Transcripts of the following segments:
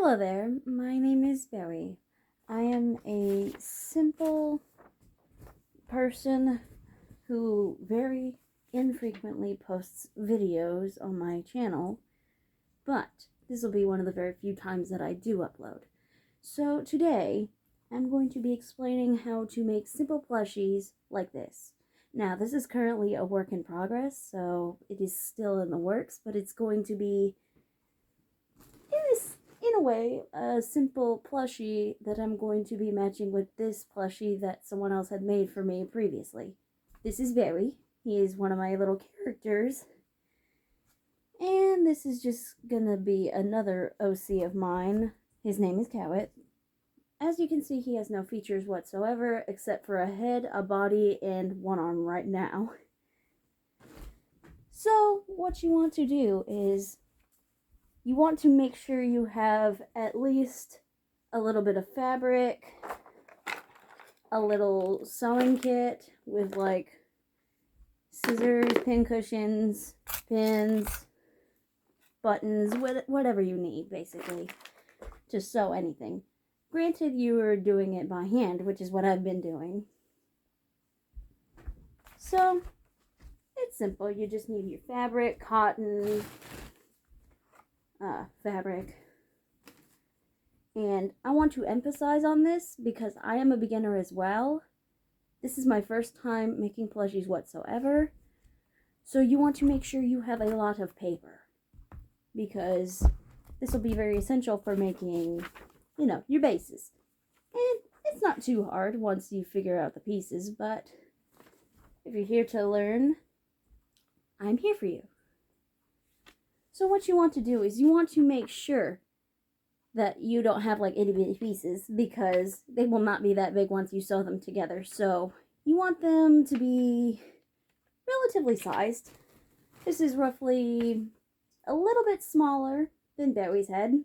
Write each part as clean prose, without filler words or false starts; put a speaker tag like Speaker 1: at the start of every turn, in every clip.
Speaker 1: Hello there, my name is Barry. I am a simple person who very infrequently posts videos on my channel, but this will be one of the very few times that I do upload. So today, I'm going to be explaining how to make simple plushies like this. Now, this is currently a work in progress, so it is still in the works, but it's going to be in a way, a simple plushie that I'm going to be matching with this plushie that someone else had made for me previously. This is Barry. He is one of my little characters. And this is just gonna be another OC of mine. His name is Cowit. As you can see, he has no features whatsoever except for a head, a body, and one arm right now. So, what you want to do is you want to make sure you have at least a little bit of fabric, a little sewing kit with like scissors, pin cushions, pins, buttons, whatever you need basically to sew anything. Granted, you are doing it by hand, which is what I've been doing. So, it's simple. You just need your fabric, cotton, fabric. And I want to emphasize on this because I am a beginner as well. This is my first time making plushies whatsoever. So you want to make sure you have a lot of paper, because this will be very essential for making, your bases. And it's not too hard once you figure out the pieces, but if you're here to learn, I'm here for you. So what you want to do is you want to make sure that you don't have like itty bitty pieces, because they will not be that big once you sew them together. So you want them to be relatively sized. This is roughly a little bit smaller than Barry's head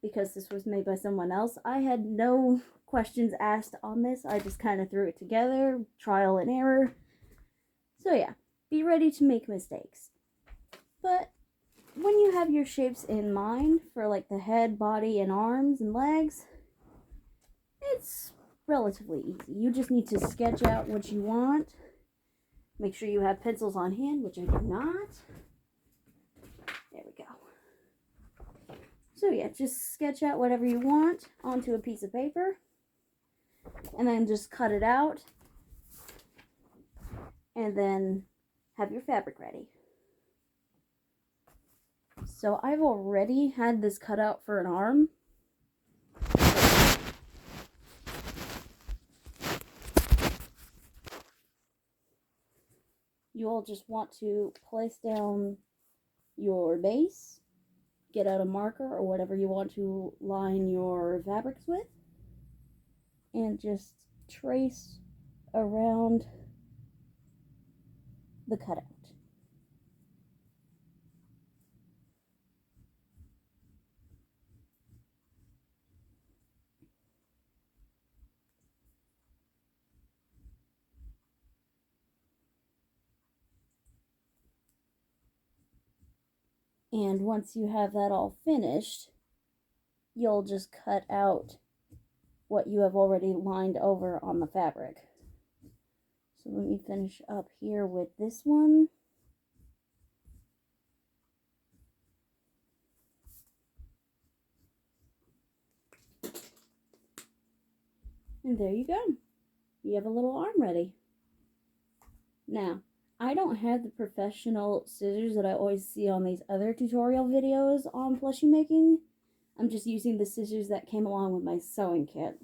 Speaker 1: because this was made by someone else. I had no questions asked on this. I just kind of threw it together, trial and error. So yeah, be ready to make mistakes. But when you have your shapes in mind for like the head, body, and arms and legs, it's relatively easy. You just need to sketch out what you want. Make sure you have pencils on hand, which I do not. There we go. So yeah, just sketch out whatever you want onto a piece of paper, and then just cut it out, and then have your fabric ready. So I've already had this cut out for an arm. You'll just want to place down your base, get out a marker or whatever you want to line your fabrics with, and just trace around the cutout. And once you have that all finished, you'll just cut out what you have already lined over on the fabric. So let me finish up here with this one. And there you go. You have a little arm ready. Now, I don't have the professional scissors that I always see on these other tutorial videos on plushie making. I'm just using the scissors that came along with my sewing kit.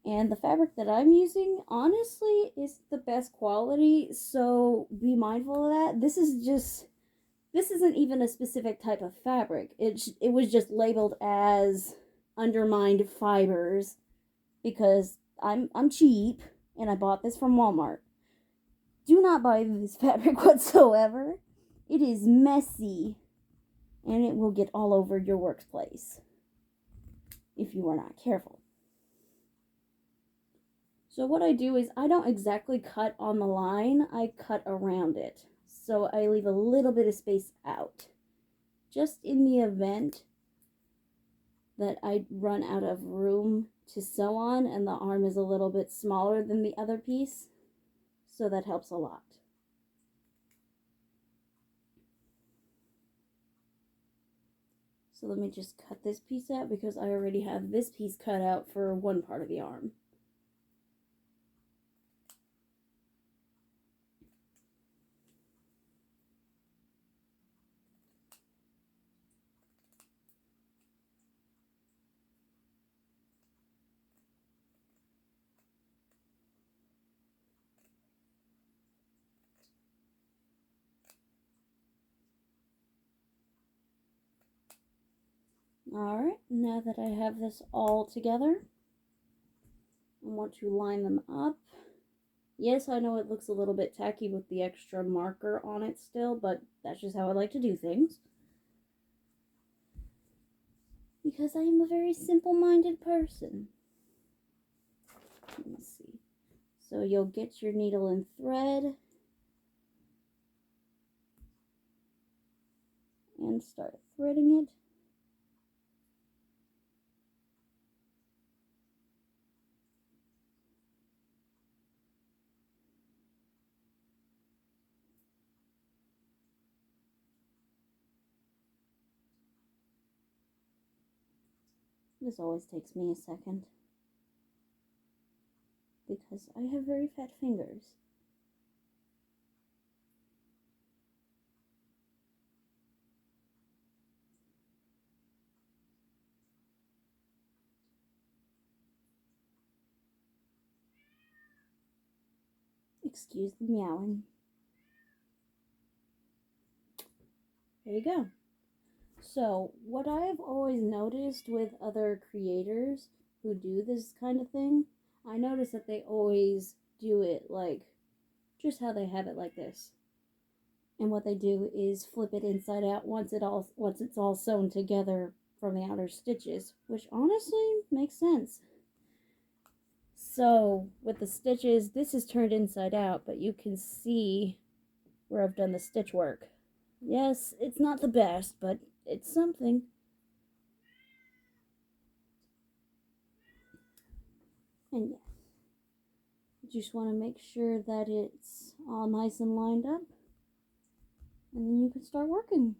Speaker 1: And the fabric that I'm using, honestly, is the best quality, so be mindful of that. This isn't even a specific type of fabric. It was just labeled as undermined fibers because I'm cheap and I bought this from Walmart. Do not buy this fabric whatsoever. It is messy, and it will get all over your workplace if you are not careful. So what I do is I don't exactly cut on the line, I cut around it. So I leave a little bit of space out, just in the event that I run out of room to sew on, and the arm is a little bit smaller than the other piece, so that helps a lot. So let me just cut this piece out because I already have this piece cut out for one part of the arm. Alright, now that I have this all together, I want to line them up. Yes, I know it looks a little bit tacky with the extra marker on it still, but that's just how I like to do things. Because I am a very simple-minded person. Let me see. So you'll get your needle and thread and start threading it. This always takes me a second because I have very fat fingers. Excuse the meowing. There you go. So, what I've always noticed with other creators who do this kind of thing, I notice that they always do it like just how they have it like this. And what they do is flip it inside out once it's all sewn together from the outer stitches, which honestly makes sense. So, with the stitches, this is turned inside out, but you can see where I've done the stitch work. Yes, it's not the best, but it's something. And yeah, you just want to make sure that it's all nice and lined up, and then you can start working.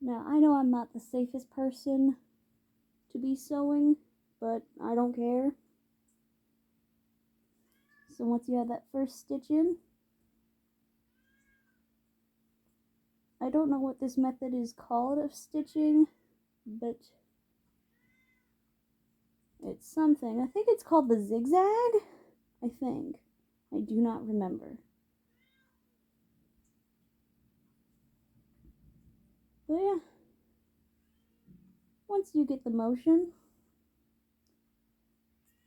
Speaker 1: Now, I know I'm not the safest person to be sewing, but I don't care. So once you have that first stitch in, I don't know what this method is called of stitching, but it's something. I think it's called the zigzag, I think. I do not remember. But yeah, once you get the motion,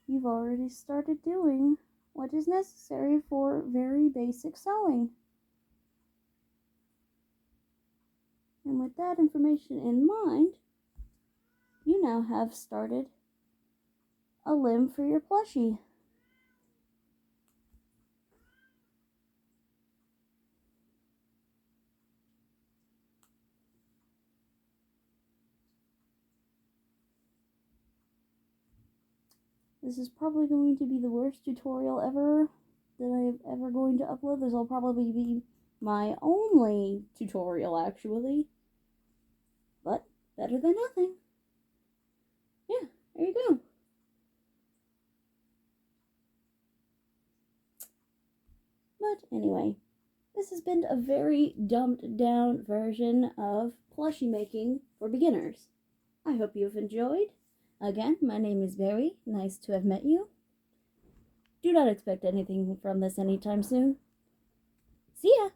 Speaker 1: you've already started doing what is necessary for very basic sewing. And with that information in mind, you now have started a limb for your plushie. This is probably going to be the worst tutorial ever that I have ever going to upload. This will probably be my only tutorial, actually. But better than nothing. Yeah, there you go. But anyway, this has been a very dumbed down version of plushie making for beginners. I hope you've enjoyed. Again, my name is Barry. Nice to have met you. Do not expect anything from this anytime soon. See ya!